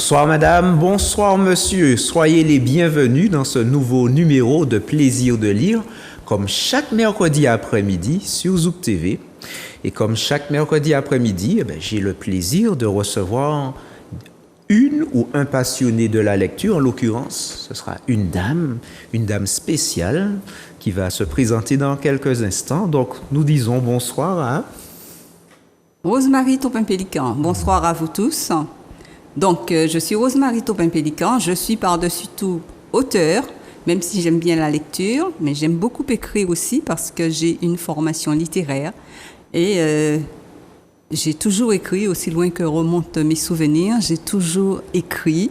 Bonsoir madame, bonsoir monsieur, soyez les bienvenus dans ce nouveau numéro de Plaisir de lire, comme chaque mercredi après-midi sur Zouk TV. Et comme chaque mercredi après-midi, j'ai le plaisir de recevoir une ou un passionné de la lecture. En l'occurrence, ce sera une dame spéciale qui va se présenter dans quelques instants. Donc nous disons bonsoir à Rosemarie Taupin-Pélican. Bonsoir à vous tous. Donc, je suis Rosemarie Taupin-Pélican. Je suis par-dessus tout auteure, même si j'aime bien la lecture, mais j'aime beaucoup écrire aussi parce que j'ai une formation littéraire. Et j'ai toujours écrit, aussi loin que remontent mes souvenirs, j'ai toujours écrit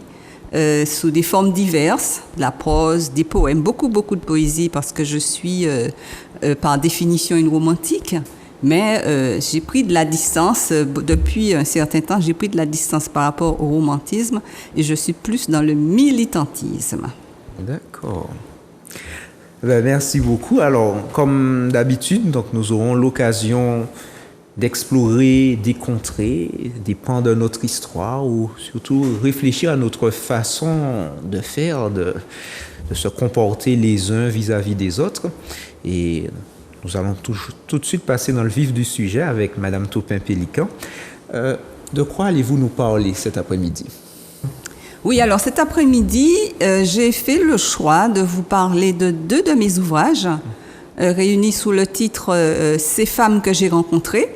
sous des formes diverses, de la prose, des poèmes, beaucoup de poésie parce que je suis par définition une romantique. Mais j'ai pris de la distance, depuis un certain temps, j'ai pris de la distance par rapport au romantisme et je suis plus dans le militantisme. D'accord. Merci beaucoup. Alors, comme d'habitude, donc, nous aurons l'occasion d'explorer des contrées, des pans de notre histoire ou surtout réfléchir à notre façon de faire, de se comporter les uns vis-à-vis des autres. Et nous allons tout de suite passer dans le vif du sujet avec Madame Taupin-Pélican. De quoi allez-vous nous parler cet après-midi? Oui, alors cet après-midi, j'ai fait le choix de vous parler de deux de mes ouvrages, réunis sous le titre « Ces femmes que j'ai rencontrées ».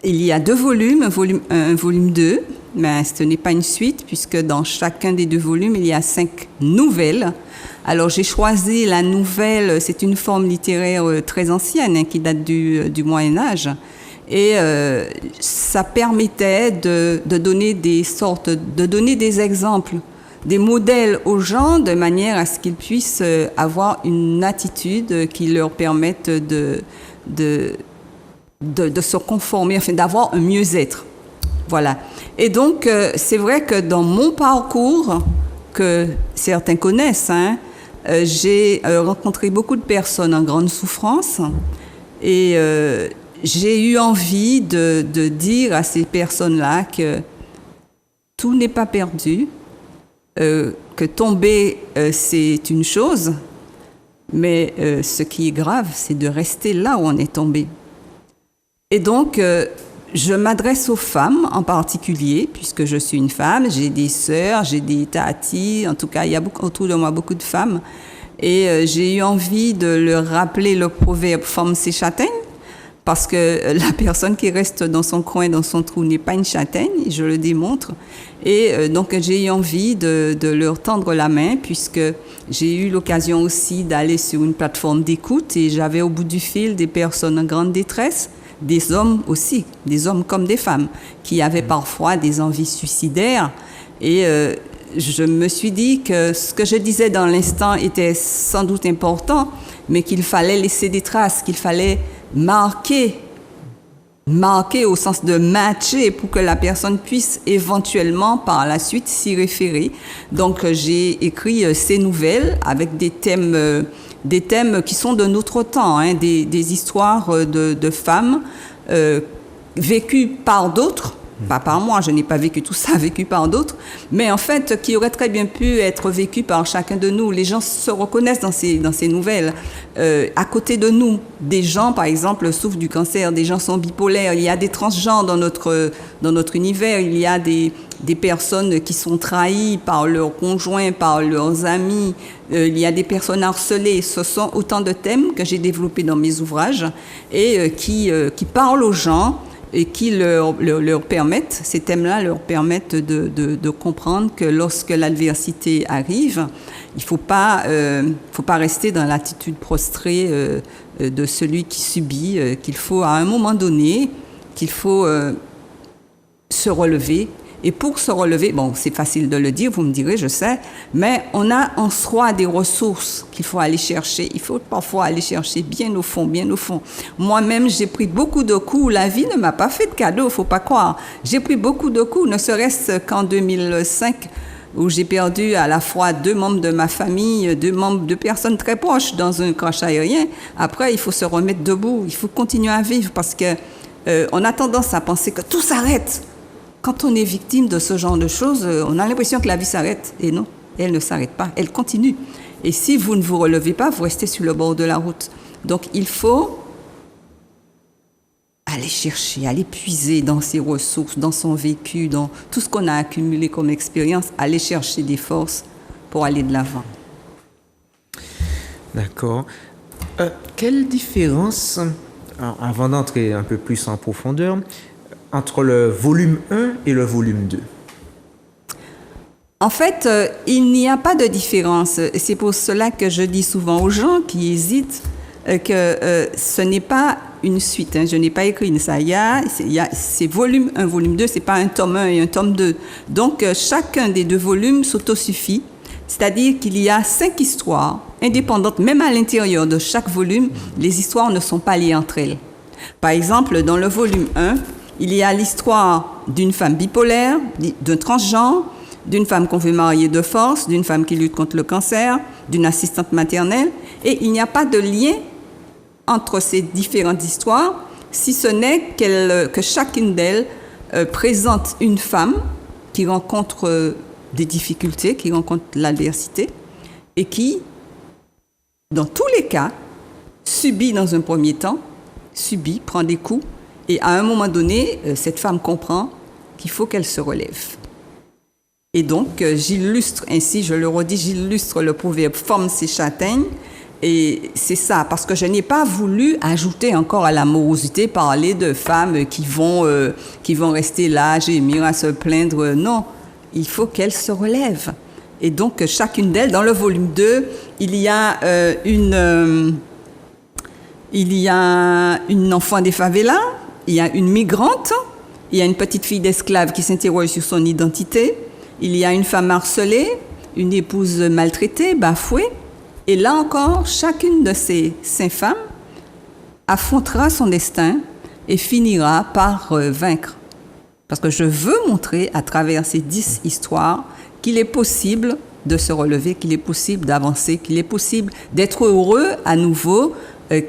Il y a 2 volumes, un volume 1, un volume 2, mais ce n'est pas une suite puisque dans chacun des 2 volumes, il y a 5 nouvelles. Alors j'ai choisi la nouvelle, c'est une forme littéraire très ancienne qui date du Moyen-Âge. Et ça permettait de donner des exemples, des modèles aux gens de manière à ce qu'ils puissent avoir une attitude qui leur permette de se conformer, enfin d'avoir un mieux-être. Voilà. Et donc c'est vrai que dans mon parcours, que certains connaissent, j'ai rencontré beaucoup de personnes en grande souffrance et j'ai eu envie de dire à ces personnes-là que tout n'est pas perdu, que tomber, c'est une chose, mais ce qui est grave, c'est de rester là où on est tombé. Et donc, je m'adresse aux femmes en particulier, puisque je suis une femme, j'ai des sœurs, j'ai des tatis, en tout cas, il y a autour de moi beaucoup de femmes, et j'ai eu envie de leur rappeler le proverbe « Femme, c'est châtaigne », parce que la personne qui reste dans son coin, dans son trou, n'est pas une châtaigne, je le démontre. Et donc, j'ai eu envie de leur tendre la main, puisque j'ai eu l'occasion aussi d'aller sur une plateforme d'écoute, et j'avais au bout du fil des personnes en grande détresse, des hommes aussi, des hommes comme des femmes, qui avaient parfois des envies suicidaires. Et je me suis dit que ce que je disais dans l'instant était sans doute important, mais qu'il fallait laisser des traces, qu'il fallait marquer au sens de matcher pour que la personne puisse éventuellement par la suite s'y référer. Donc j'ai écrit ces nouvelles avec des thèmes qui sont de notre temps, des histoires de femmes vécues par d'autres, pas par moi, je n'ai pas vécu tout ça, vécu par d'autres, mais en fait qui auraient très bien pu être vécues par chacun de nous. Les gens se reconnaissent dans ces nouvelles. À côté de nous, des gens, par exemple, souffrent du cancer, des gens sont bipolaires, il y a des transgenres dans notre univers, il y a des personnes qui sont trahies par leurs conjoints, par leurs amis, il y a des personnes harcelées. Ce sont autant de thèmes que j'ai développés dans mes ouvrages et qui parlent aux gens et qui leur permettent, ces thèmes-là leur permettent de comprendre que lorsque l'adversité arrive, il faut pas rester dans l'attitude prostrée de celui qui subit, qu'il faut à un moment donné, qu'il faut se relever. Et pour se relever, bon, c'est facile de le dire, vous me direz, je sais, mais on a en soi des ressources qu'il faut aller chercher. Il faut parfois aller chercher bien au fond, bien au fond. Moi-même, j'ai pris beaucoup de coups. La vie ne m'a pas fait de cadeau, faut pas croire. J'ai pris beaucoup de coups, ne serait-ce qu'en 2005, où j'ai perdu à la fois 2 membres de ma famille, 2 personnes très proches dans un crash aérien. Après, il faut se remettre debout, il faut continuer à vivre parce que on a tendance à penser que tout s'arrête quand on est victime de ce genre de choses, on a l'impression que la vie s'arrête. Et non, elle ne s'arrête pas, elle continue. Et si vous ne vous relevez pas, vous restez sur le bord de la route. Donc, il faut aller chercher, aller puiser dans ses ressources, dans son vécu, dans tout ce qu'on a accumulé comme expérience, aller chercher des forces pour aller de l'avant. D'accord. Quelle différence, avant d'entrer un peu plus en profondeur, entre le volume 1 et le volume 2? En fait, il n'y a pas de différence. C'est pour cela que je dis souvent aux gens qui hésitent que ce n'est pas une suite. Je n'ai pas écrit une saga. C'est volume 1, volume 2. Ce n'est pas un tome 1 et un tome 2. Donc, chacun des deux volumes s'autosuffit. C'est-à-dire qu'il y a 5 histoires indépendantes. Même à l'intérieur de chaque volume, les histoires ne sont pas liées entre elles. Par exemple, dans le volume 1, il y a l'histoire d'une femme bipolaire, d'un transgenre, d'une femme qu'on veut marier de force, d'une femme qui lutte contre le cancer, d'une assistante maternelle. Et il n'y a pas de lien entre ces différentes histoires, si ce n'est que chacune d'elles présente une femme qui rencontre des difficultés, qui rencontre l'adversité et qui, dans tous les cas, subit dans un premier temps, prend des coups et à un moment donné, cette femme comprend qu'il faut qu'elle se relève. Et donc, j'illustre ainsi, je le redis, j'illustre le proverbe « Forme ses châtaignes ». Et c'est ça, parce que je n'ai pas voulu ajouter encore à la morosité, parler de femmes qui vont rester là, gémir, à se plaindre. Non, il faut qu'elles se relèvent. Et donc, chacune d'elles, dans le volume 2, il y a une enfant des favelas, il y a une migrante, il y a une petite fille d'esclave qui s'interroge sur son identité, il y a une femme harcelée, une épouse maltraitée, bafouée. Et là encore, chacune de ces 5 femmes affrontera son destin et finira par vaincre. Parce que je veux montrer à travers ces 10 histoires qu'il est possible de se relever, qu'il est possible d'avancer, qu'il est possible d'être heureux à nouveau,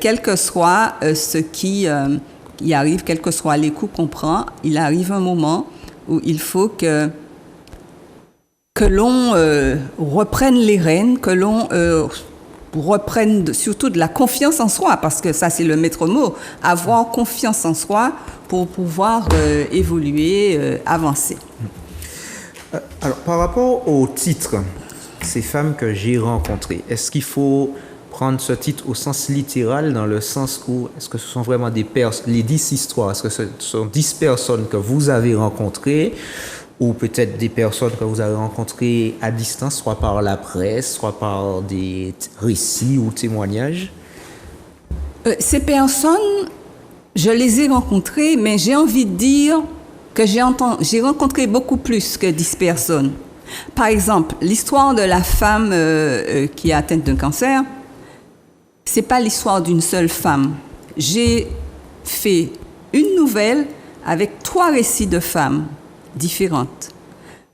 quel que soit ce qui arrive, quel que soit les coups qu'on prend. Il arrive un moment où il faut que l'on reprenne les rênes, que l'on reprenne surtout de la confiance en soi, parce que ça c'est le maître mot, avoir confiance en soi pour pouvoir évoluer, avancer. Alors, par rapport au titre, ces femmes que j'ai rencontrées, est-ce qu'il faut prendre ce titre au sens littéral, dans le sens où, est-ce que ce sont vraiment les 10 histoires, est-ce que ce sont 10 personnes que vous avez rencontrées, ou peut-être des personnes que vous avez rencontrées à distance, soit par la presse, soit par des récits ou témoignages? Ces personnes, je les ai rencontrées, mais j'ai envie de dire que j'ai rencontré beaucoup plus que 10 personnes. Par exemple, l'histoire de la femme qui est atteinte d'un cancer, c'est pas l'histoire d'une seule femme. J'ai fait une nouvelle avec 3 récits de femmes différentes.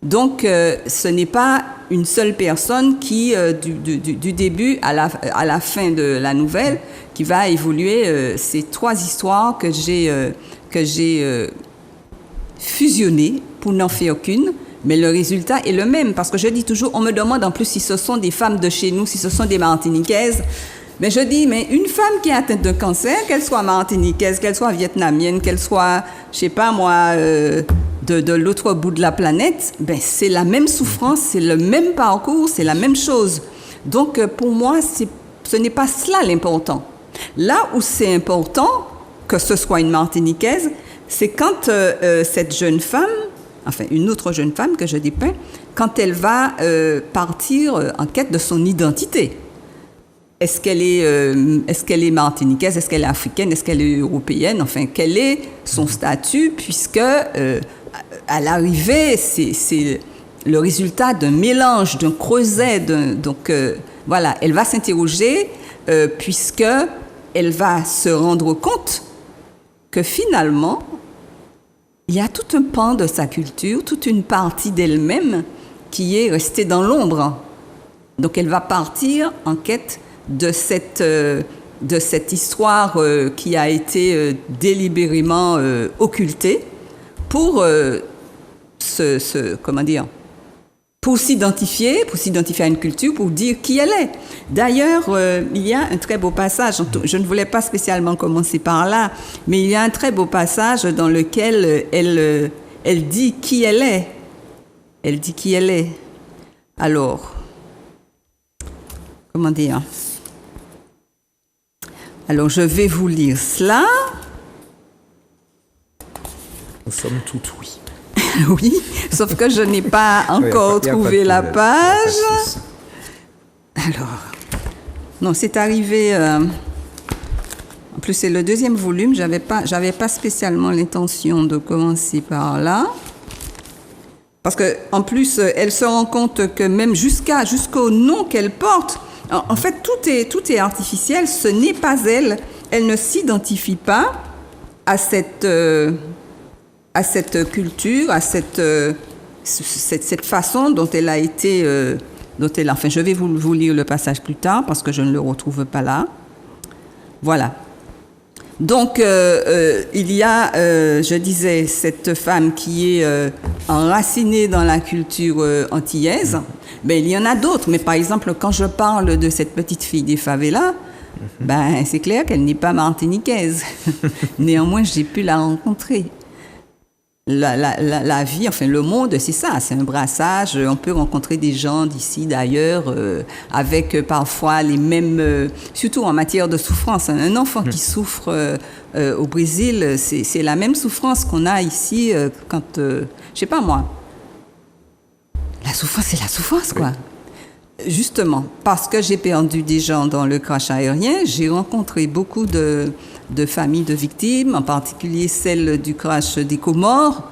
Donc, ce n'est pas une seule personne qui, du début à la fin de la nouvelle, qui va évoluer. Ces 3 histoires que j'ai fusionnées pour n'en faire qu'une, mais le résultat est le même. Parce que je dis toujours, on me demande en plus si ce sont des femmes de chez nous, si ce sont des Martiniquaises. Mais je dis, mais une femme qui est atteinte d'un cancer, qu'elle soit martiniquaise, qu'elle soit vietnamienne, qu'elle soit, je sais pas moi, de l'autre bout de la planète, ben c'est la même souffrance, c'est le même parcours, c'est la même chose. Donc pour moi, ce n'est pas cela l'important. Là où c'est important que ce soit une Martiniquaise, c'est quand cette jeune femme, enfin une autre jeune femme que je dépeins, quand elle va partir en quête de son identité. Est-ce qu'elle est martiniquaise? Est-ce qu'elle est africaine? Est-ce qu'elle est européenne? Enfin, quel est son statut? Puisque, à l'arrivée, c'est le résultat d'un mélange, d'un creuset. Donc, voilà, elle va s'interroger puisque elle va se rendre compte que finalement, il y a tout un pan de sa culture, toute une partie d'elle-même qui est restée dans l'ombre. Donc, elle va partir en quête de cette histoire qui a été délibérément occultée pour comment dire, pour s'identifier à une culture, pour dire qui elle est. D'ailleurs, il y a un très beau passage, je ne voulais pas spécialement commencer par là, mais il y a un très beau passage dans lequel elle dit qui elle est. Elle dit qui elle est. Alors, comment dire? Alors, je vais vous lire cela. Nous sommes tout oui. Oui, sauf que je n'ai pas encore trouvé la page. Alors, non, c'est arrivé. En plus, c'est le deuxième volume. J'avais pas spécialement l'intention de commencer par là, parce que en plus, elle se rend compte que même jusqu'au nom qu'elle porte, en fait, tout est artificiel. Ce n'est pas elle. Elle ne s'identifie pas à cette culture, à cette façon dont elle a été, enfin, je vais vous lire le passage plus tard parce que je ne le retrouve pas là. Voilà. Donc, il y a, je disais, cette femme qui est enracinée dans la culture antillaise. Ben, il y en a d'autres, mais par exemple, quand je parle de cette petite fille des favelas, ben, c'est clair qu'elle n'est pas martiniquaise. Néanmoins, j'ai pu la rencontrer. La vie, enfin le monde, c'est ça, c'est un brassage. On peut rencontrer des gens d'ici, d'ailleurs, avec parfois les mêmes, surtout en matière de souffrance. Un enfant qui souffre au Brésil, c'est la même souffrance qu'on a ici quand, je sais pas moi, la souffrance, c'est la souffrance, quoi. Justement, parce que j'ai perdu des gens dans le crash aérien, j'ai rencontré beaucoup de familles de victimes, en particulier celle du crash des Comores.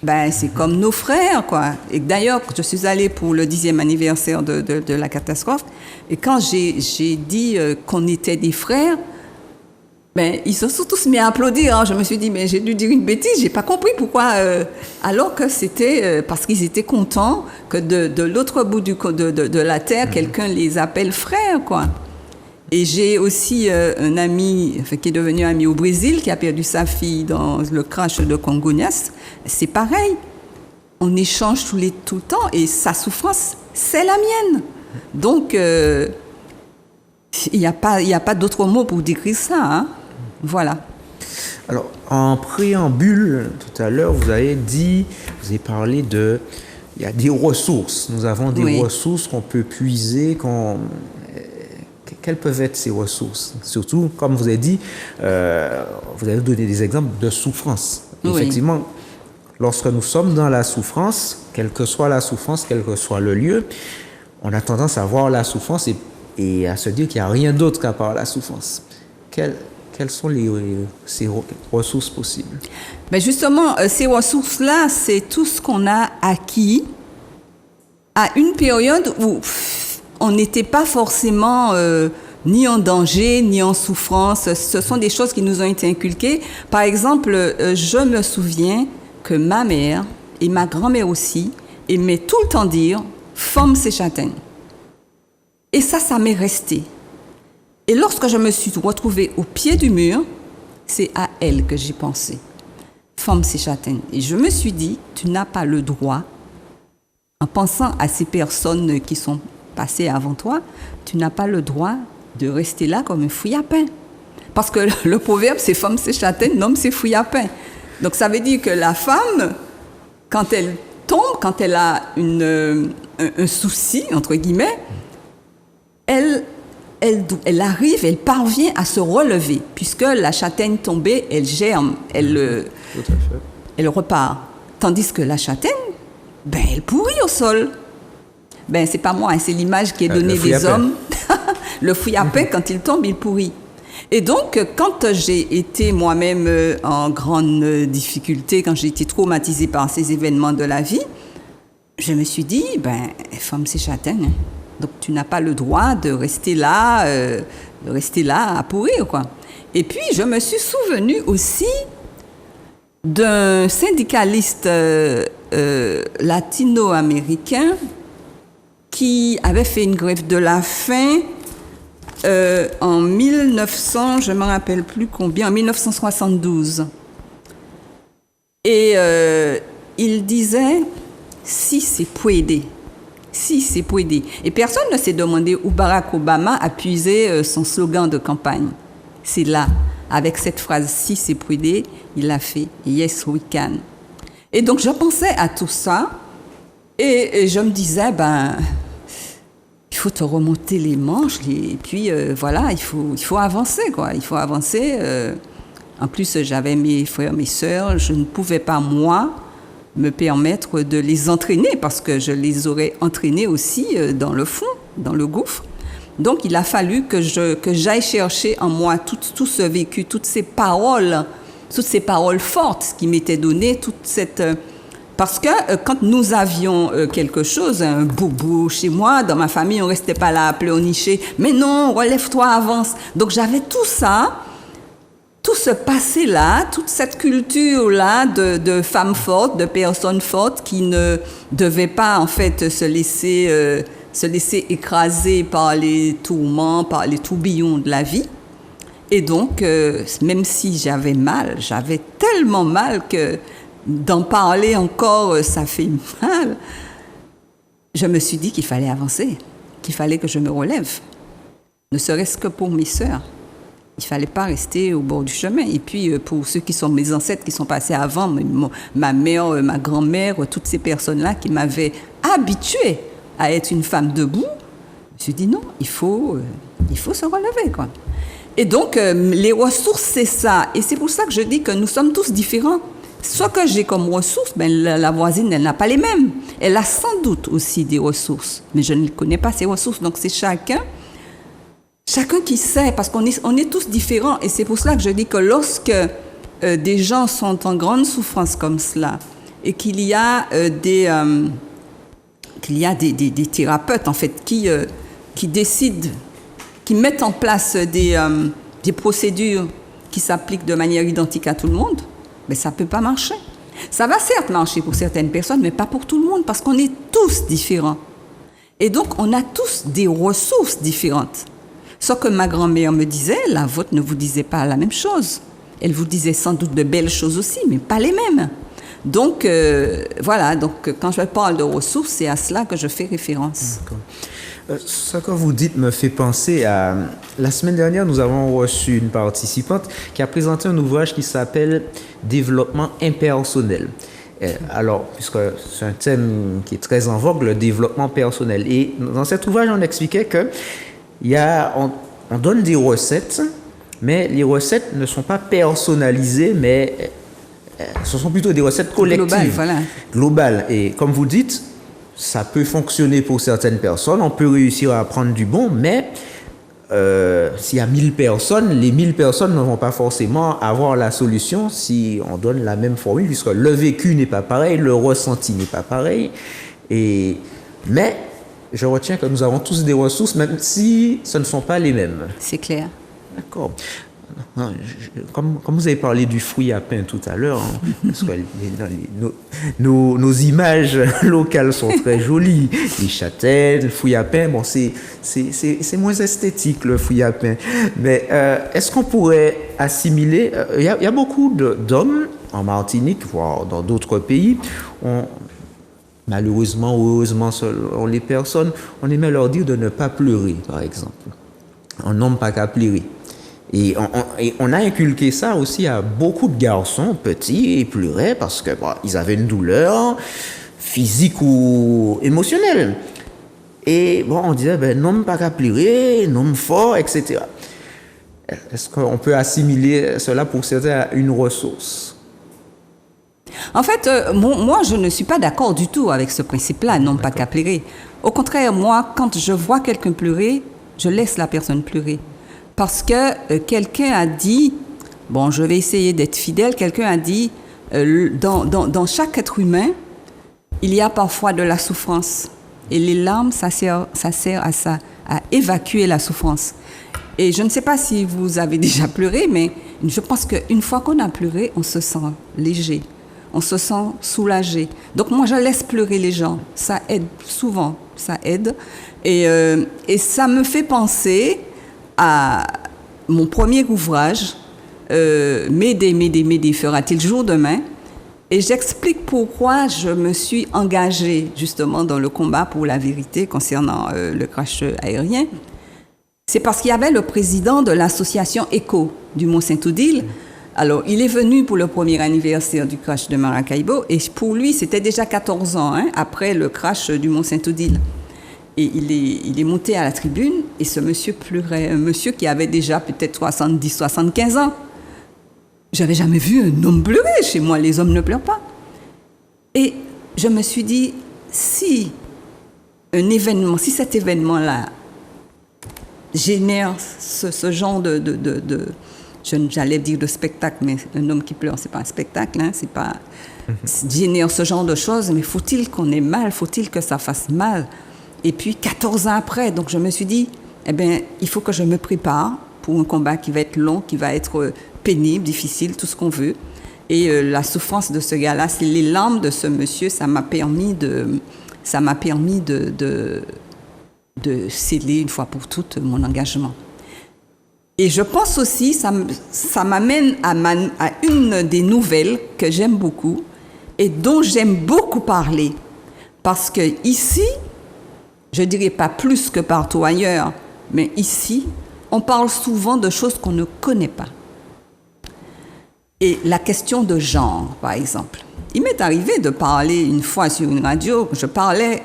Ben, c'est comme nos frères, quoi. Et d'ailleurs, je suis allée pour le 10e anniversaire de la catastrophe, et quand j'ai dit qu'on était des frères, ben, ils se sont tous mis à applaudir. Hein. Je me suis dit, mais j'ai dû dire une bêtise, j'ai pas compris pourquoi. Alors que c'était parce qu'ils étaient contents que de l'autre bout de la terre, quelqu'un les appelle frères, quoi. Et j'ai aussi un ami, enfin, qui est devenu ami au Brésil, qui a perdu sa fille dans le crash de Congonhas. C'est pareil. On échange tout le temps et sa souffrance, c'est la mienne. Donc, il n'y a pas d'autre mot pour décrire ça, hein. Voilà. Alors, en préambule, tout à l'heure, vous avez parlé il y a des ressources. Nous avons des ressources qu'on peut puiser, quelles peuvent être ces ressources? Surtout, comme vous avez dit, vous avez donné des exemples de souffrance. Effectivement, lorsque nous sommes dans la souffrance, quelle que soit la souffrance, quel que soit le lieu, on a tendance à voir la souffrance et à se dire qu'il n'y a rien d'autre qu'à part la souffrance. Quelles sont ces ressources possibles? Ben justement, ces ressources-là, c'est tout ce qu'on a acquis à une période où on n'était pas forcément ni en danger, ni en souffrance. Ce sont des choses qui nous ont été inculquées. Par exemple, je me souviens que ma mère et ma grand-mère aussi aimaient tout le temps dire « femme, c'est châtaigne ». Et ça m'est resté. Et lorsque je me suis retrouvée au pied du mur, c'est à elle que j'ai pensé. Femme, c'est châtaigne. Et je me suis dit, tu n'as pas le droit, en pensant à ces personnes qui sont passées avant toi, tu n'as pas le droit de rester là comme un fouille-à-pain. Parce que le proverbe, c'est femme, c'est châtaigne, l'homme, c'est fouille-à-pain. Donc ça veut dire que la femme, quand elle tombe, quand elle a un souci, entre guillemets, elle arrive, elle parvient à se relever, puisque la châtaigne tombée, elle germe, elle repart. Tandis que la châtaigne, ben, elle pourrit au sol. Ben, c'est pas moi, hein, c'est l'image qui est donnée des hommes. Le fouille-à-pain, quand il tombe, il pourrit. Et donc, quand j'ai été moi-même en grande difficulté, quand j'ai été traumatisée par ces événements de la vie, je me suis dit, ben, femme, c'est châtaigne. Donc, tu n'as pas le droit de rester là à pourrir, quoi. Et puis, je me suis souvenue aussi d'un syndicaliste latino-américain qui avait fait une grève de la faim en 1900, je ne me rappelle plus combien, en 1972. Et il disait « si c'est puede ». Si c'est puede. Et personne ne s'est demandé où Barack Obama a puisé son slogan de campagne. C'est là, avec cette phrase « si c'est puede », il a fait « yes we can ». Et donc je pensais à tout ça et je me disais, il faut te remonter les manches et puis voilà, il faut avancer, quoi. Il faut avancer. En plus, j'avais mes frères, mes sœurs, je ne pouvais pas, moi, me permettre de les entraîner parce que je les aurais entraînés aussi dans le fond, dans le gouffre. Donc, il a fallu que j'aille chercher en moi tout ce vécu, toutes ces paroles fortes qui m'étaient données, toute cette... Parce que quand nous avions quelque chose, un boubou chez moi, dans ma famille, on ne restait pas là à pleurnicher. Mais non, relève-toi, avance. Donc, j'avais tout ça, tout ce passé-là, toute cette culture-là de femmes fortes, de personnes fortes qui ne devaient pas, en fait, se laisser écraser par les tourments, par les tourbillons de la vie. Et donc, même si j'avais tellement mal que d'en parler encore, ça fait mal, je me suis dit qu'il fallait avancer, qu'il fallait que je me relève, ne serait-ce que pour mes sœurs. Il ne fallait pas rester au bord du chemin. Et puis, pour ceux qui sont mes ancêtres, qui sont passés avant, ma mère, ma grand-mère, toutes ces personnes-là qui m'avaient habituée à être une femme debout, je me suis dit non, il faut se relever, quoi. Et donc, les ressources, c'est ça. Et c'est pour ça que je dis que nous sommes tous différents. Ce que j'ai comme ressources, la voisine, elle n'a pas les mêmes. Elle a sans doute aussi des ressources, mais je ne connais pas ces ressources. Donc, c'est chacun qui sait, parce qu'on est tous différents. Et c'est pour cela que je dis que lorsque des gens sont en grande souffrance comme cela, et qu'il y a des thérapeutes, en fait, qui décident, qui mettent en place des procédures qui s'appliquent de manière identique à tout le monde, mais ça ne peut pas marcher. Ça va certes marcher pour certaines personnes, mais pas pour tout le monde, parce qu'on est tous différents. Et donc, on a tous des ressources différentes. Ce que ma grand-mère me disait, la vôtre ne vous disait pas la même chose. Elle vous disait sans doute de belles choses aussi, mais pas les mêmes. Donc, voilà. Donc, quand je parle de ressources, c'est à cela que je fais référence. D'accord. Ce que vous dites me fait penser à... La semaine dernière, nous avons reçu une participante qui a présenté un ouvrage qui s'appelle « Développement impersonnel ». Alors, puisque c'est un thème qui est très en vogue, le développement personnel. Et dans cet ouvrage, on expliquait que on donne des recettes, mais les recettes ne sont pas personnalisées, mais ce sont plutôt des recettes collectives. Globales, voilà. Globales. Et comme vous dites, ça peut fonctionner pour certaines personnes, on peut réussir à apprendre du bon, mais s'il y a 1000 personnes, les 1000 personnes ne vont pas forcément avoir la solution si on donne la même formule, puisque le vécu n'est pas pareil, le ressenti n'est pas pareil. Mais je retiens que nous avons tous des ressources, même si ce ne sont pas les mêmes. C'est clair. D'accord. Comme vous avez parlé du fruit à pain tout à l'heure, hein, parce que nos images locales sont très jolies. Les châtaignes, le fruit à pain, bon, c'est moins esthétique le fruit à pain. Mais est-ce qu'on pourrait assimiler... Il y a beaucoup d'hommes en Martinique, voire dans d'autres pays, malheureusement ou heureusement selon les personnes, on aimait leur dire de ne pas pleurer, par exemple. On n'aime pas qu'à pleurer. Et on a inculqué ça aussi à beaucoup de garçons petits, et pleuraient parce que ils avaient une douleur physique ou émotionnelle. Et on disait, non pas qu'à pleurer, non fort, etc. Est-ce qu'on peut assimiler cela pour certains à une ressource? En fait, moi, je ne suis pas d'accord du tout avec ce principe-là, non pas qu'à pleurer. Au contraire, moi, quand je vois quelqu'un pleurer, je laisse la personne pleurer. Parce que quelqu'un a dit, je vais essayer d'être fidèle, quelqu'un a dit, dans chaque être humain, il y a parfois de la souffrance. Et les larmes, ça sert à évacuer la souffrance. Et je ne sais pas si vous avez déjà pleuré, mais je pense qu'une fois qu'on a pleuré, on se sent léger, on se sent soulagé. Donc moi, je laisse pleurer les gens. Ça aide souvent, ça aide. Et ça me fait penser à mon premier ouvrage, M'aider, fera-t-il jour demain, Et j'explique pourquoi je me suis engagée justement dans le combat pour la vérité concernant le crash aérien. C'est parce qu'il y avait le président de l'association ECHO du Mont-Saint-Odile. Alors, il est venu pour le premier anniversaire du crash de Maracaibo et pour lui, c'était déjà 14 ans après le crash du Mont-Saint-Odile. Et il est monté à la tribune et ce monsieur pleurait, un monsieur qui avait déjà peut-être 70, 75 ans. J'avais jamais vu un homme pleurer. Chez moi, les hommes ne pleurent pas. Et je me suis dit, si cet événement-là génère ce genre j'allais dire de spectacle, mais un homme qui pleure, c'est pas un spectacle, c'est pas génère ce genre de choses, mais faut-il qu'on ait mal, faut-il que ça fasse mal? Et puis 14 ans après, donc je me suis dit, il faut que je me prépare pour un combat qui va être long, qui va être pénible, difficile, tout ce qu'on veut. Et la souffrance de ce gars-là, c'est les larmes de ce monsieur, ça m'a permis de sceller une fois pour toutes mon engagement. Et je pense aussi, ça m'amène à une des nouvelles que j'aime beaucoup et dont j'aime beaucoup parler. Parce que ici, je dirais pas plus que partout ailleurs, mais ici, on parle souvent de choses qu'on ne connaît pas. Et la question de genre, par exemple. Il m'est arrivé de parler une fois sur une radio, je parlais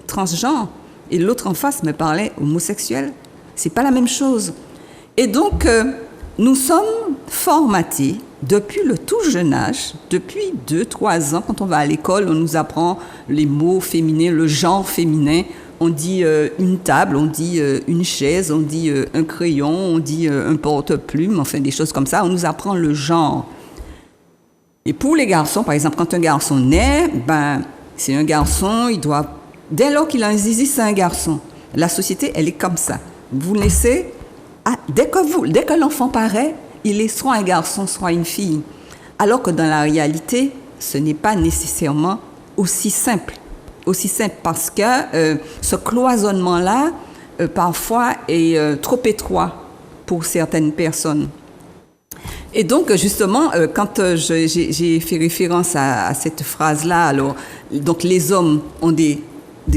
transgenre, et l'autre en face me parlait homosexuel. C'est pas la même chose. Et donc, nous sommes formatés depuis le tout jeune âge, depuis 2-3 ans, quand on va à l'école, on nous apprend les mots féminins, le genre féminin. On dit une table, on dit une chaise, on dit un crayon, on dit un porte-plume, enfin des choses comme ça. On nous apprend le genre. Et pour les garçons, par exemple, quand un garçon naît, c'est un garçon, dès lors qu'il a un zizi, c'est un garçon. La société, elle est comme ça. Vous laissez, dès que l'enfant paraît, il est soit un garçon, soit une fille. Alors que dans la réalité, ce n'est pas nécessairement aussi simple parce que ce cloisonnement-là, parfois, est trop étroit pour certaines personnes. Et donc, justement, quand j'ai fait référence à cette phrase-là, alors, donc les hommes ont des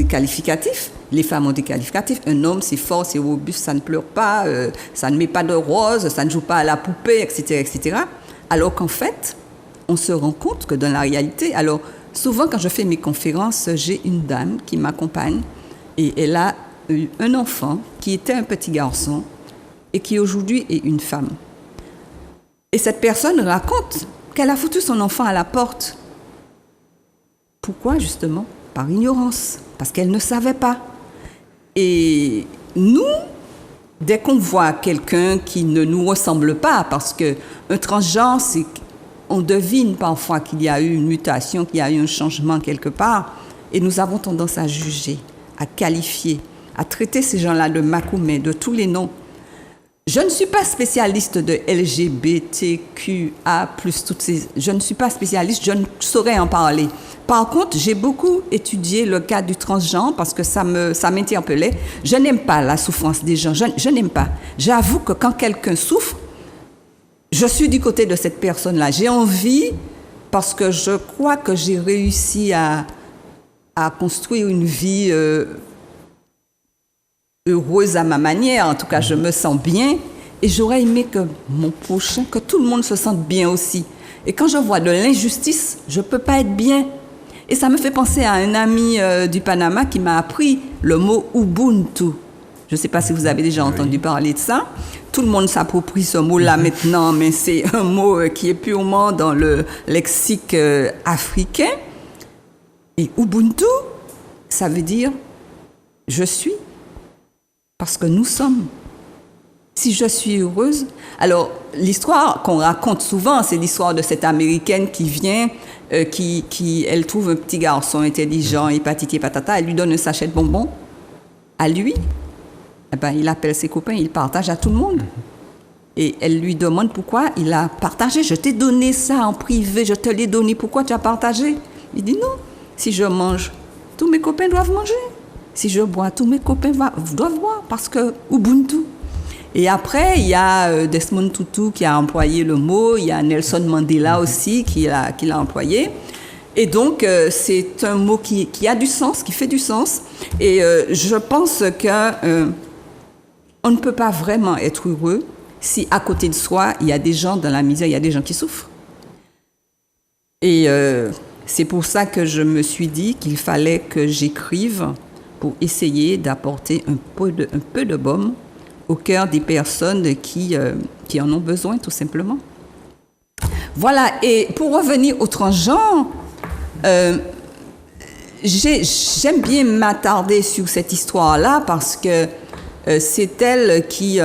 qualificatifs, les femmes ont des qualificatifs. Un homme, c'est fort, c'est robuste, ça ne pleure pas, ça ne met pas de rose, ça ne joue pas à la poupée, etc., etc. Alors qu'en fait, on se rend compte que dans la réalité, alors, souvent, quand je fais mes conférences, j'ai une dame qui m'accompagne et elle a eu un enfant qui était un petit garçon et qui aujourd'hui est une femme. Et cette personne raconte qu'elle a foutu son enfant à la porte. Pourquoi, justement? Par ignorance, parce qu'elle ne savait pas. Et nous, dès qu'on voit quelqu'un qui ne nous ressemble pas, parce qu'un transgenre, on devine parfois qu'il y a eu une mutation, qu'il y a eu un changement quelque part, et nous avons tendance à juger, à qualifier, à traiter ces gens-là de macoumets, de tous les noms. Je ne suis pas spécialiste de LGBTQA+, je ne suis pas spécialiste, je ne saurais en parler. Par contre, j'ai beaucoup étudié le cas du transgenre parce que ça m'interpellait. Je n'aime pas la souffrance des gens, je n'aime pas. J'avoue que quand quelqu'un souffre, je suis du côté de cette personne-là. J'ai envie, parce que je crois que j'ai réussi à construire une vie heureuse à ma manière. En tout cas, je me sens bien. Et j'aurais aimé que mon prochain, que tout le monde se sente bien aussi. Et quand je vois de l'injustice, je ne peux pas être bien. Et ça me fait penser à un ami du Panama qui m'a appris le mot Ubuntu. Je ne sais pas si vous avez déjà entendu parler de ça. Tout le monde s'approprie ce mot-là maintenant, mais c'est un mot qui est purement dans le lexique africain. Et Ubuntu, ça veut dire « je suis » parce que nous sommes. Si je suis heureuse... Alors, l'histoire qu'on raconte souvent, c'est l'histoire de cette Américaine qui vient, elle trouve un petit garçon intelligent, et patati et patata, elle lui donne un sachet de bonbons à lui. Il appelle ses copains, il partage à tout le monde. Et elle lui demande pourquoi il a partagé. Je t'ai donné ça en privé, je te l'ai donné, pourquoi tu as partagé? Il dit non, si je mange, tous mes copains doivent manger. Si je bois, tous mes copains doivent boire, parce que Ubuntu. Et après, il y a Desmond Tutu qui a employé le mot, il y a Nelson Mandela aussi qui l'a employé. Et donc, c'est un mot qui a du sens, qui fait du sens. Et je pense que on ne peut pas vraiment être heureux si à côté de soi, il y a des gens dans la misère, il y a des gens qui souffrent. Et c'est pour ça que je me suis dit qu'il fallait que j'écrive pour essayer d'apporter un peu de baume au cœur des personnes qui en ont besoin, tout simplement. Voilà, et pour revenir au transgenre, j'aime bien m'attarder sur cette histoire-là parce que c'est elle qui...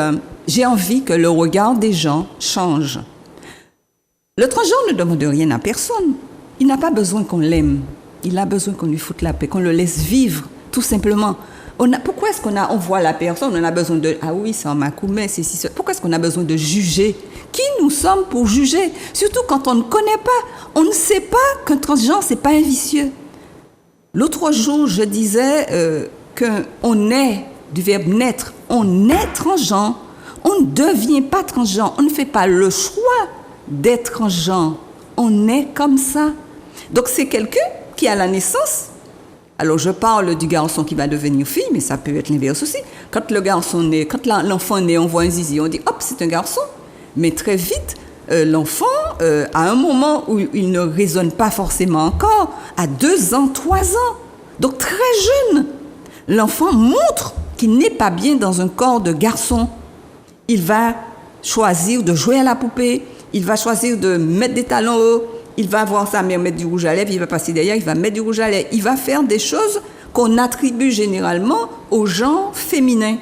j'ai envie que le regard des gens change. Le transgenre ne demande rien à personne. Il n'a pas besoin qu'on l'aime. Il a besoin qu'on lui foute la paix, qu'on le laisse vivre, tout simplement. Pourquoi est-ce on voit la personne, on a besoin de... Ah oui, c'est en Makoumé, c'est si... Pourquoi est-ce qu'on a besoin de juger? Qui nous sommes pour juger? Surtout quand on ne connaît pas. On ne sait pas qu'un transgenre, c'est pas un vicieux. L'autre jour, je disais qu'on est, du verbe naître, on est transgenre. On ne devient pas transgenre. On ne fait pas le choix d'être transgenre. On est comme ça. Donc, c'est quelqu'un qui, à la naissance... Alors, je parle du garçon qui va devenir fille, mais ça peut être l'inverse aussi. Quand le garçon naît, quand l'enfant naît, on voit un zizi, on dit « hop, c'est un garçon ». Mais très vite, l'enfant, à un moment où il ne raisonne pas forcément encore, à 2 ans, 3 ans, donc très jeune, l'enfant montre qu'il n'est pas bien dans un corps de garçon. Il va choisir de jouer à la poupée, il va choisir de mettre des talons hauts, il va voir sa mère mettre du rouge à lèvres, il va passer derrière, il va mettre du rouge à lèvres. Il va faire des choses qu'on attribue généralement au genre féminin.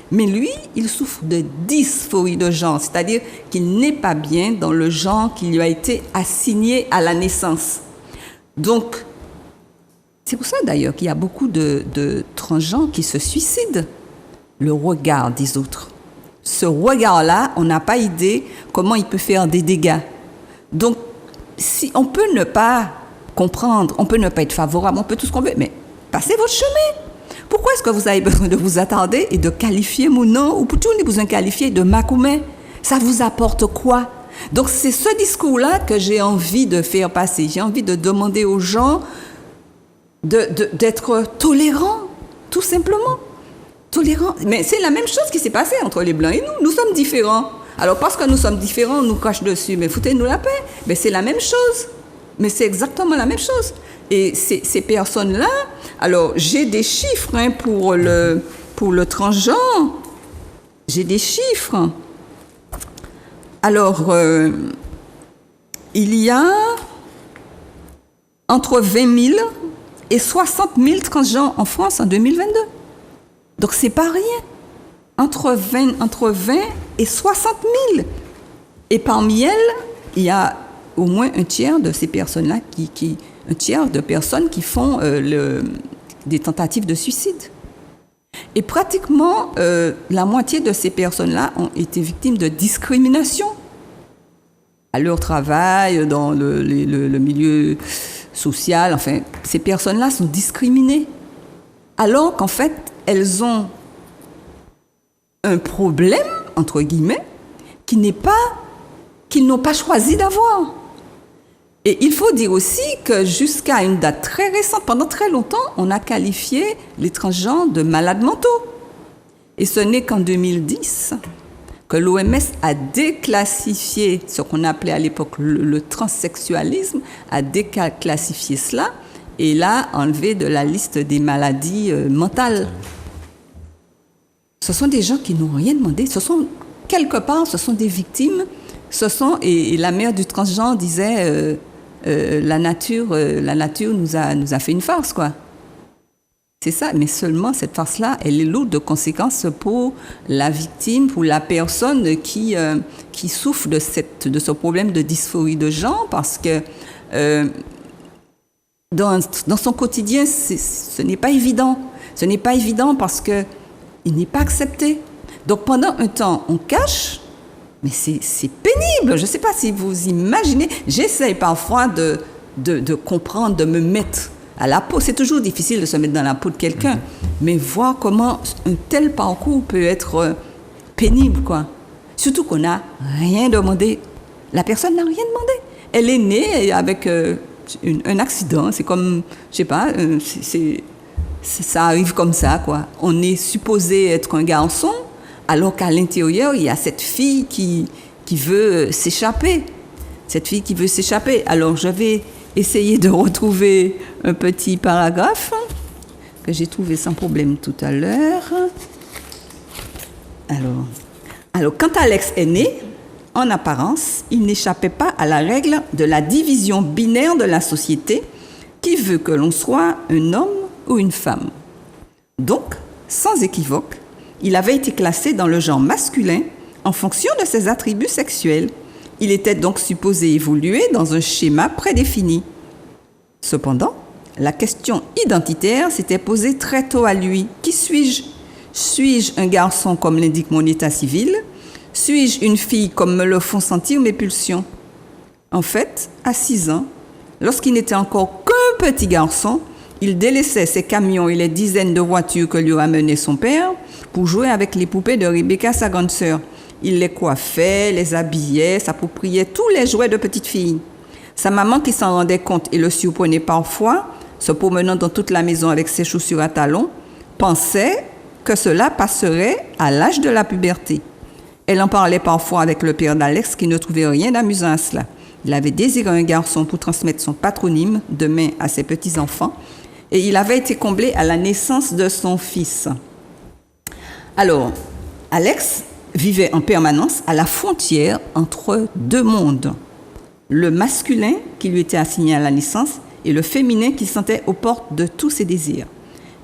Mais lui, il souffre de dysphorie de genre, c'est-à-dire qu'il n'est pas bien dans le genre qui lui a été assigné à la naissance. Donc, c'est pour ça d'ailleurs qu'il y a beaucoup de transgenres qui se suicident. Le regard des autres. Ce regard-là, on n'a pas idée comment il peut faire des dégâts. Donc, si on peut ne pas comprendre, on peut ne pas être favorable, on peut tout ce qu'on veut, mais passez votre chemin. Pourquoi est-ce que vous avez besoin de vous attarder et de qualifier mon nom ou plutôt vous en qualifier de Makoumé? Ça vous apporte quoi? Donc c'est ce discours-là que j'ai envie de faire passer. J'ai envie de demander aux gens d'être tolérants, tout simplement. Tolérants. Mais c'est la même chose qui s'est passée entre les Blancs et nous. Nous sommes différents. Alors, parce que nous sommes différents, on nous crache dessus. Mais foutez-nous la paix. Mais c'est la même chose. Mais c'est exactement la même chose. Et ces personnes-là... Alors, j'ai des chiffres pour le transgenre. J'ai des chiffres. Alors, il y a entre 20 000 et 60 000 transgenres en France en 2022. Donc, c'est pas rien. Entre 20 et 60 000. Et parmi elles, il y a au moins un tiers de ces personnes-là, un tiers de personnes qui font des tentatives de suicide. Et pratiquement la moitié de ces personnes-là ont été victimes de discrimination à leur travail, dans le milieu social. Enfin, ces personnes-là sont discriminées. Alors qu'en fait, elles ont un problème, entre guillemets, qu'ils n'ont pas choisi d'avoir. Et il faut dire aussi que jusqu'à une date très récente, pendant très longtemps, on a qualifié les transgenres de malades mentaux. Et ce n'est qu'en 2010 que l'OMS a déclassifié ce qu'on appelait à l'époque le transsexualisme, a déclassifié cela et l'a enlevé de la liste des maladies mentales. Ce sont des gens qui n'ont rien demandé. Quelque part, ce sont des victimes. Et la mère du transgenre disait la nature nous a fait une farce, quoi. C'est ça, mais seulement cette farce-là, elle est lourde de conséquences pour la victime, pour la personne qui souffre de ce problème de dysphorie de genre, parce que dans son quotidien, ce n'est pas évident. Ce n'est pas évident parce qu'il n'est pas accepté. Donc pendant un temps, on cache. Mais c'est pénible. Je ne sais pas si vous imaginez. J'essaie parfois de comprendre, de me mettre à la peau. C'est toujours difficile de se mettre dans la peau de quelqu'un. Mais voir comment un tel parcours peut être pénible, quoi. Surtout qu'on n'a rien demandé. La personne n'a rien demandé. Elle est née avec un accident. C'est comme, je sais pas, ça arrive comme ça, quoi. On est supposé être un garçon, alors qu'à l'intérieur, il y a cette fille qui veut s'échapper. Cette fille qui veut s'échapper. Alors, je vais essayer de retrouver un petit paragraphe que j'ai trouvé sans problème tout à l'heure. Alors, quand Alex est né, en apparence, il n'échappait pas à la règle de la division binaire de la société qui veut que l'on soit un homme ou une femme. Donc, sans équivoque, il avait été classé dans le genre masculin en fonction de ses attributs sexuels. Il était donc supposé évoluer dans un schéma prédéfini. Cependant, la question identitaire s'était posée très tôt à lui. Qui suis-je ? Suis-je un garçon comme l'indique mon état civil ? Suis-je une fille comme me le font sentir mes pulsions ? En fait, à 6 ans, lorsqu'il n'était encore qu'un petit garçon, il délaissait ses camions et les dizaines de voitures que lui ramenait son père pour jouer avec les poupées de Rebecca, sa grande sœur. Il les coiffait, les habillait, s'appropriait tous les jouets de petite fille. Sa maman, qui s'en rendait compte et le surprenait parfois, se promenant dans toute la maison avec ses chaussures à talons, pensait que cela passerait à l'âge de la puberté. Elle en parlait parfois avec le père d'Alex, qui ne trouvait rien d'amusant à cela. Il avait désiré un garçon pour transmettre son patronyme demain à ses petits-enfants, et il avait été comblé à la naissance de son fils. Alors, Alex vivait en permanence à la frontière entre deux mondes. Le masculin qui lui était assigné à la naissance et le féminin qui sentait aux portes de tous ses désirs.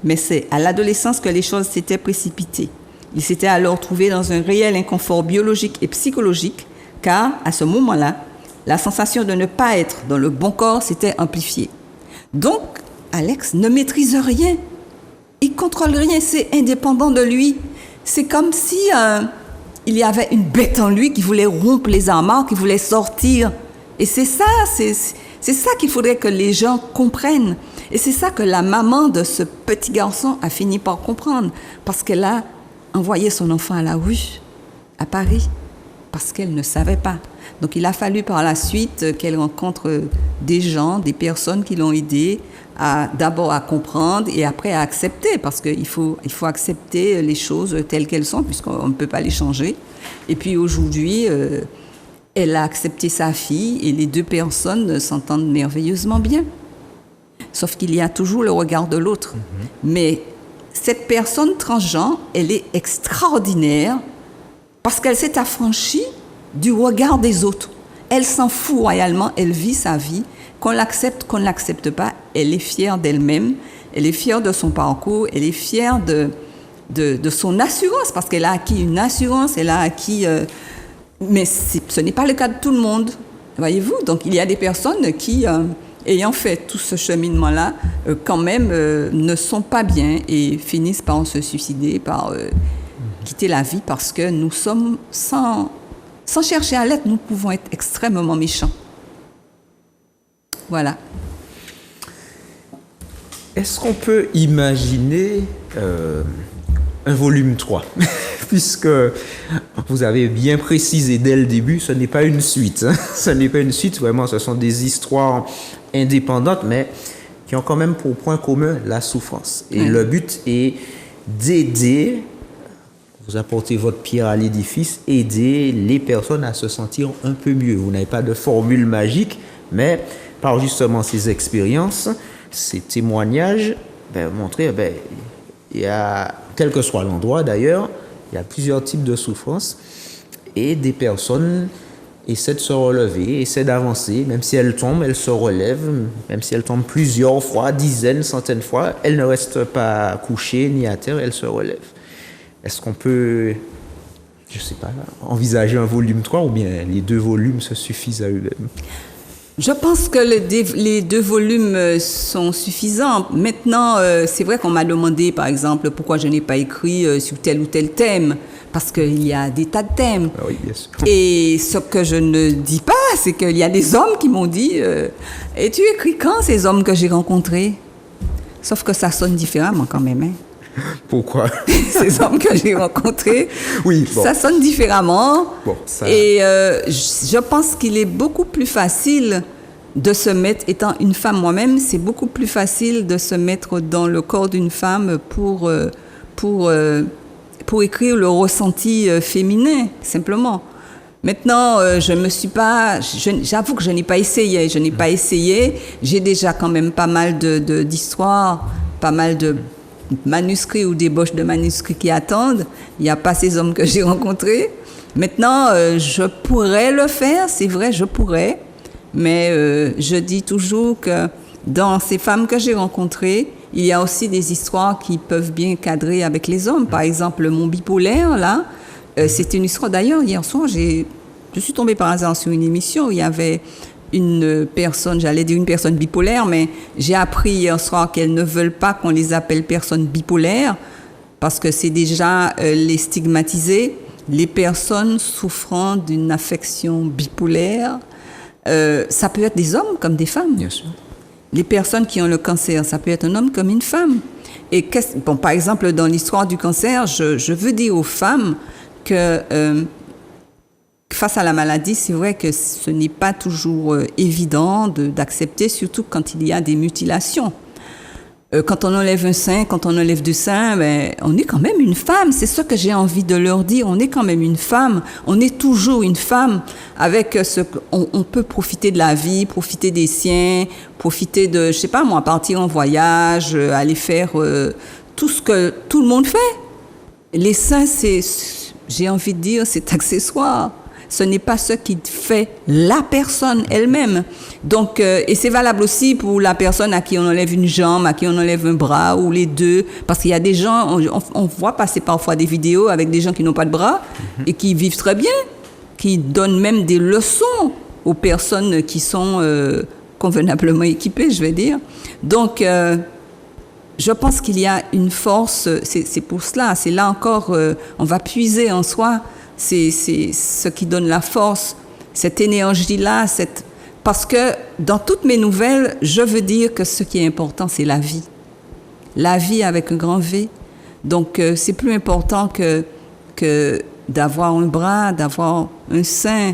Mais c'est à l'adolescence que les choses s'étaient précipitées. Il s'était alors trouvé dans un réel inconfort biologique et psychologique, car à ce moment-là, la sensation de ne pas être dans le bon corps s'était amplifiée. Donc, Alex ne maîtrise rien. Il contrôle rien, c'est indépendant de lui. C'est comme si il y avait une bête en lui qui voulait rompre les amarres, qui voulait sortir. Et c'est ça qu'il faudrait que les gens comprennent. Et c'est ça que la maman de ce petit garçon a fini par comprendre, parce qu'elle a envoyé son enfant à la rue, à Paris, parce qu'elle ne savait pas. Donc il a fallu par la suite qu'elle rencontre des gens, des personnes qui l'ont aidée d'abord à comprendre et après à accepter, parce qu'il faut accepter les choses telles qu'elles sont, puisqu'on ne peut pas les changer. Et puis aujourd'hui, elle a accepté sa fille et les deux personnes s'entendent merveilleusement bien. Sauf qu'il y a toujours le regard de l'autre. Mais cette personne transgenre, elle est extraordinaire parce qu'elle s'est affranchie du regard des autres. Elle s'en fout royalement, elle vit sa vie. Qu'on l'accepte, qu'on ne l'accepte pas, elle est fière d'elle-même, elle est fière de son parcours, elle est fière de son assurance, parce qu'elle a acquis une assurance, elle a acquis... mais ce n'est pas le cas de tout le monde, voyez-vous. Donc il y a des personnes qui, ayant fait tout ce cheminement-là, quand même ne sont pas bien et finissent par se suicider, par quitter la vie, parce que nous sommes, sans chercher à l'être, nous pouvons être extrêmement méchants. Voilà. Est-ce qu'on peut imaginer un volume 3 puisque vous avez bien précisé dès le début, ce n'est pas une suite. Ce n'est pas une suite, vraiment, ce sont des histoires indépendantes, mais qui ont quand même pour point commun la souffrance. Et le but est d'aider, vous apportez votre pierre à l'édifice, aider les personnes à se sentir un peu mieux. Vous n'avez pas de formule magique, mais par justement ces expériences, ces témoignages, montrer, il y a, quel que soit l'endroit d'ailleurs, il y a plusieurs types de souffrances et des personnes essaient de se relever, essaient d'avancer, même si elles tombent, elles se relèvent, même si elles tombent plusieurs fois, dizaines, centaines de fois, elles ne restent pas couchées ni à terre, elles se relèvent. Est-ce qu'on peut, je ne sais pas, envisager un volume 3 ou bien les 2 volumes se suffisent à eux-mêmes? Je pense que les 2 volumes sont suffisants. Maintenant, c'est vrai qu'on m'a demandé, par exemple, pourquoi je n'ai pas écrit sur tel ou tel thème, parce qu'il y a des tas de thèmes. Ah oui, bien sûr. Et ce que je ne dis pas, c'est qu'il y a des hommes qui m'ont dit « Et tu écris quand ces hommes que j'ai rencontrés ?» Sauf que ça sonne différemment quand même. Hein? Pourquoi? Ces hommes que j'ai rencontrés, Oui, bon. ça sonne différemment. Bon, ça... Et je pense qu'il est beaucoup plus facile de se mettre, étant une femme moi-même, c'est beaucoup plus facile de se mettre dans le corps d'une femme pour écrire le ressenti féminin, simplement. Maintenant, j'avoue que je n'ai pas essayé. J'ai déjà quand même pas mal d'histoires, pas mal de manuscrits ou d'ébauches de manuscrits qui attendent. Il n'y a pas ces hommes que j'ai rencontrés. Maintenant, je pourrais le faire, c'est vrai, je pourrais. Mais je dis toujours que dans ces femmes que j'ai rencontrées, il y a aussi des histoires qui peuvent bien cadrer avec les hommes. Par exemple, mon bipolaire, là, c'était une histoire. D'ailleurs, hier soir, je suis tombée par hasard sur une émission où il y avait une personne, j'allais dire une personne bipolaire, mais j'ai appris hier soir qu'elles ne veulent pas qu'on les appelle personnes bipolaires parce que c'est déjà les stigmatiser. Les personnes souffrant d'une affection bipolaire, ça peut être des hommes comme des femmes. Bien sûr. Les personnes qui ont le cancer, ça peut être un homme comme une femme. Et par exemple, dans l'histoire du cancer, je veux dire aux femmes que face à la maladie, c'est vrai que ce n'est pas toujours évident d'accepter, surtout quand il y a des mutilations. Quand on enlève un sein, quand on enlève deux seins, ben, on est quand même une femme. C'est ça que j'ai envie de leur dire. On est quand même une femme. On est toujours une femme. Avec on peut profiter de la vie, profiter des siens, profiter de, je sais pas moi, partir en voyage, aller faire tout ce que tout le monde fait. Les seins, j'ai envie de dire, c'est accessoire. Ce n'est pas ce qui fait la personne elle-même. Donc, et c'est valable aussi pour la personne à qui on enlève une jambe, à qui on enlève un bras ou les deux. Parce qu'il y a des gens, on voit passer parfois des vidéos avec des gens qui n'ont pas de bras et qui vivent très bien, qui donnent même des leçons aux personnes qui sont convenablement équipées, je vais dire. Donc, je pense qu'il y a une force, c'est pour cela, c'est là encore, on va puiser en soi. C'est ce qui donne la force, cette énergie-là, parce que dans toutes mes nouvelles, je veux dire que ce qui est important, c'est la vie. La vie avec un grand V. Donc, c'est plus important que d'avoir un bras, d'avoir un sein.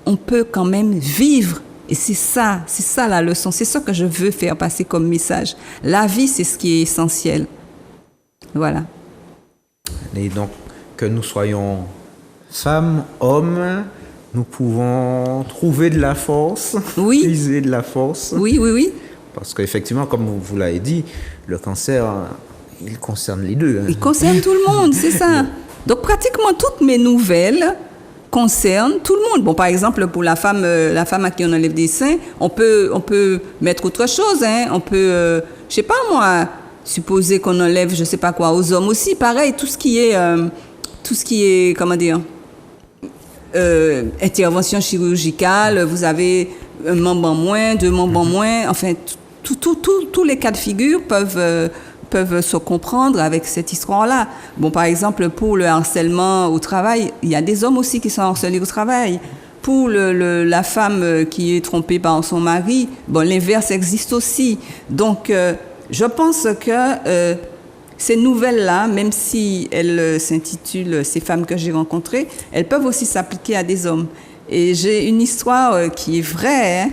On peut quand même vivre. Et c'est ça la leçon. C'est ça que je veux faire passer comme message. La vie, c'est ce qui est essentiel. Voilà. Et donc, que nous soyons femmes, hommes, nous pouvons trouver de la force, oui. Puiser de la force. Oui. Parce qu'effectivement, comme vous l'avez dit, le cancer, il concerne les deux. Il concerne tout le monde, c'est ça. Donc, pratiquement toutes mes nouvelles concernent tout le monde. Bon, par exemple, pour la femme à qui on enlève des seins, on peut mettre autre chose. Hein. On peut, je sais pas moi, supposer qu'on enlève, je sais pas quoi, aux hommes aussi. Pareil, tout ce qui est, comment dire, intervention chirurgicale, vous avez un membre en moins, deux membres en moins, enfin, tous les cas de figure peuvent se comprendre avec cette histoire-là. Bon, par exemple, pour le harcèlement au travail, il y a des hommes aussi qui sont harcelés au travail. Pour la femme qui est trompée par son mari, bon, l'inverse existe aussi. Donc, je pense que ces nouvelles-là, même si elles s'intitulent « Ces femmes que j'ai rencontrées », elles peuvent aussi s'appliquer à des hommes. Et j'ai une histoire qui est vraie. Hein.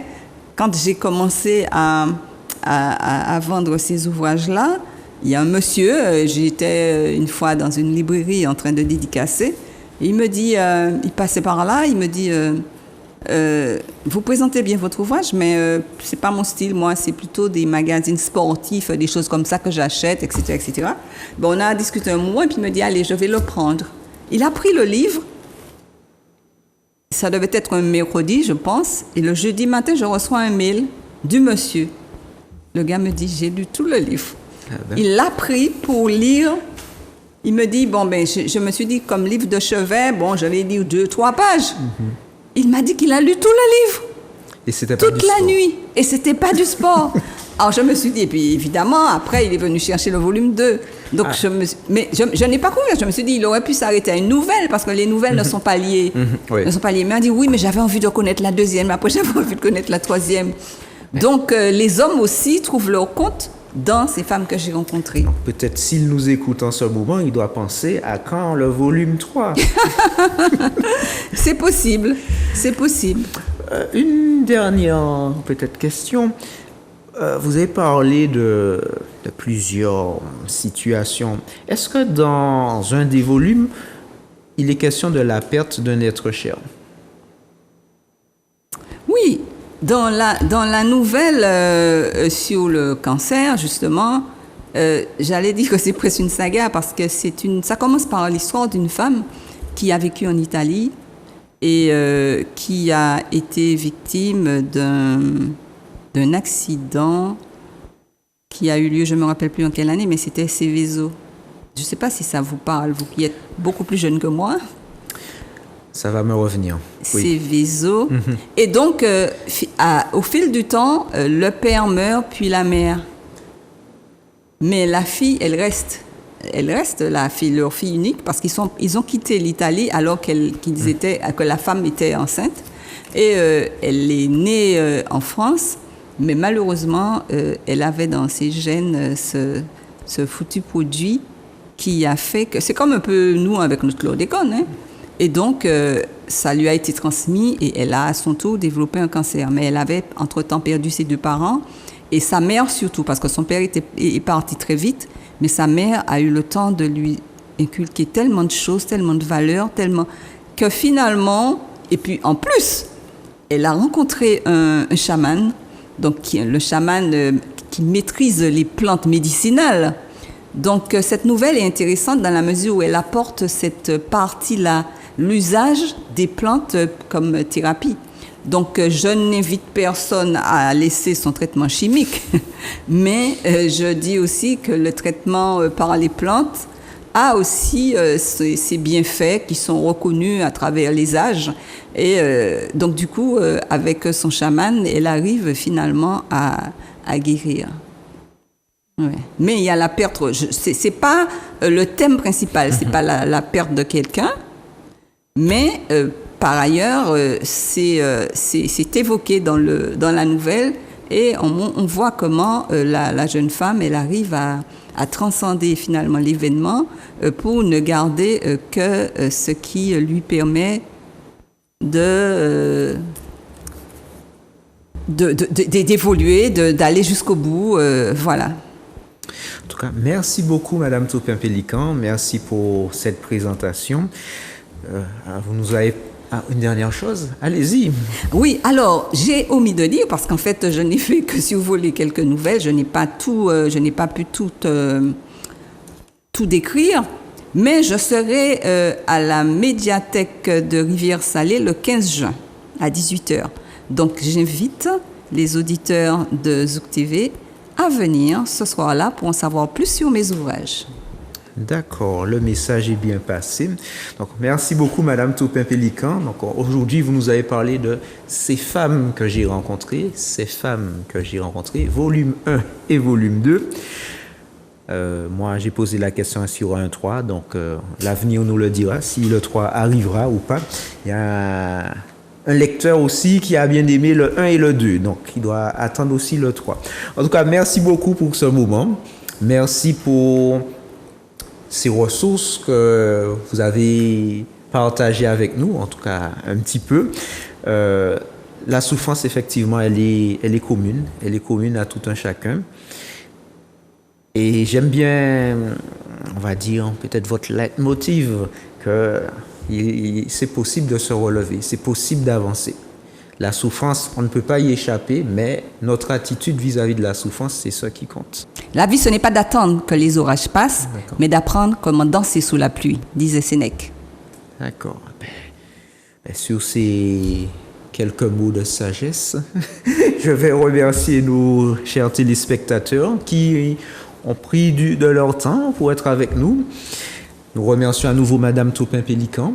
Quand j'ai commencé à vendre ces ouvrages-là, il y a un monsieur, j'étais une fois dans une librairie en train de dédicacer, et il me dit, il passait par là, il me dit vous présentez bien votre ouvrage, mais c'est pas mon style, moi, c'est plutôt des magazines sportifs, des choses comme ça que j'achète, etc., etc. Bon, on a discuté un mois, et puis il me dit, allez, je vais le prendre. Il a pris le livre, ça devait être un mercredi, je pense, et le jeudi matin, je reçois un mail du monsieur. Le gars me dit, j'ai lu tout le livre. Ah ben. Il l'a pris pour lire. Il me dit, bon, ben, je me suis dit, comme livre de chevet, bon, je vais lire 2-3 pages. Mm-hmm. Il m'a dit qu'il a lu tout le livre. Et c'était pas toute la nuit. Et c'était pas du sport. Alors, je me suis dit, et puis évidemment, après, il est venu chercher le volume 2. Donc, mais je n'ai pas couvert. Je me suis dit, il aurait pu s'arrêter à une nouvelle, parce que les nouvelles ne sont pas liées. Oui. Ne sont pas liées. Mais il m'a dit, oui, mais j'avais envie de connaître la deuxième. Après, j'avais envie de connaître la troisième. Oui. Donc, les hommes aussi trouvent leur compte dans ces femmes que j'ai rencontrées. Donc, peut-être s'il nous écoute en ce moment, il doit penser à quand le volume 3. C'est possible, c'est possible. Une dernière peut-être question. Vous avez parlé de plusieurs situations. Est-ce que dans un des volumes, il est question de la perte d'un être cher? Oui, dans la nouvelle sur le cancer, justement, j'allais dire que c'est presque une saga parce que ça commence par l'histoire d'une femme qui a vécu en Italie et qui a été victime d'un accident qui a eu lieu, je ne me rappelle plus en quelle année, mais c'était Seveso. Je ne sais pas si ça vous parle, vous qui êtes beaucoup plus jeune que moi. Ça va me revenir. Oui. Seveso. Et donc, au fil du temps, le père meurt, puis la mère. Mais la fille, elle reste leur fille unique, parce ils ont quitté l'Italie alors que la femme était enceinte. Et elle est née en France, mais malheureusement, elle avait dans ses gènes ce foutu produit qui a fait que... C'est comme un peu nous avec notre chlordécone, hein. Et donc, ça lui a été transmis et elle a à son tour développé un cancer. Mais elle avait entre-temps perdu ses 2 parents et sa mère surtout, parce que son père est parti très vite, mais sa mère a eu le temps de lui inculquer tellement de choses, tellement de valeurs, tellement que finalement, et puis en plus, elle a rencontré un chaman, donc le chaman qui maîtrise les plantes médicinales. Donc, cette nouvelle est intéressante dans la mesure où elle apporte cette partie-là, l'usage des plantes comme thérapie. Donc, je n'invite personne à laisser son traitement chimique, mais je dis aussi que le traitement par les plantes a aussi ses bienfaits qui sont reconnus à travers les âges. Et donc, du coup, avec son chaman, elle arrive finalement à guérir. Ouais. Mais il y a la perte, c'est pas le thème principal, c'est pas la perte de quelqu'un, mais par ailleurs, c'est évoqué dans la nouvelle et on voit comment la jeune femme, elle arrive à transcender finalement l'événement pour ne garder que ce qui lui permet d'évoluer, d'aller jusqu'au bout, voilà. En tout cas, merci beaucoup, Madame Taupin-Pélican. Merci pour cette présentation. Vous nous avez... une dernière chose, allez-y. Oui, alors, j'ai omis de dire, parce qu'en fait, je n'ai fait que, si vous voulez, quelques nouvelles. Je n'ai pas pu tout décrire. Mais je serai à la médiathèque de Rivière-Salée le 15 juin, à 18h. Donc, j'invite les auditeurs de Zouk TV à venir ce soir-là pour en savoir plus sur mes ouvrages. D'accord, le message est bien passé. Donc, merci beaucoup, Madame Taupin-Pélican. Donc, aujourd'hui, vous nous avez parlé de ces femmes que j'ai rencontrées, volume 1 et volume 2. Moi, j'ai posé la question sur un 3, donc l'avenir nous le dira, si le 3 arrivera ou pas. Il y a un lecteur aussi qui a bien aimé le 1 et le 2, donc il doit attendre aussi le 3. En tout cas, merci beaucoup pour ce moment. Merci pour ces ressources que vous avez partagées avec nous, en tout cas un petit peu. La souffrance, effectivement, elle est commune. Elle est commune à tout un chacun. Et j'aime bien, on va dire, peut-être votre leitmotiv, que c'est possible de se relever, c'est possible d'avancer. La souffrance, on ne peut pas y échapper, mais notre attitude vis-à-vis de la souffrance, c'est ça qui compte. La vie, ce n'est pas d'attendre que les orages passent, mais d'apprendre comment danser sous la pluie, disait Sénèque. D'accord. Sur ces quelques mots de sagesse, je vais remercier nos chers téléspectateurs qui ont pris de leur temps pour être avec nous. Nous remercions à nouveau Madame Taupin-Pélican.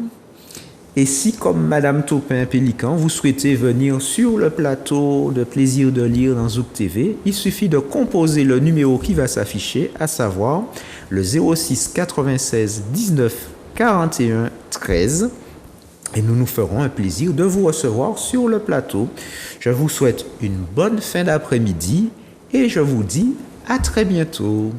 Et si, comme Madame Taupin-Pélican, vous souhaitez venir sur le plateau de Plaisir de lire dans Zouk TV, il suffit de composer le numéro qui va s'afficher, à savoir le 06 96 19 41 13. Et nous nous ferons un plaisir de vous recevoir sur le plateau. Je vous souhaite une bonne fin d'après-midi et je vous dis À très bientôt.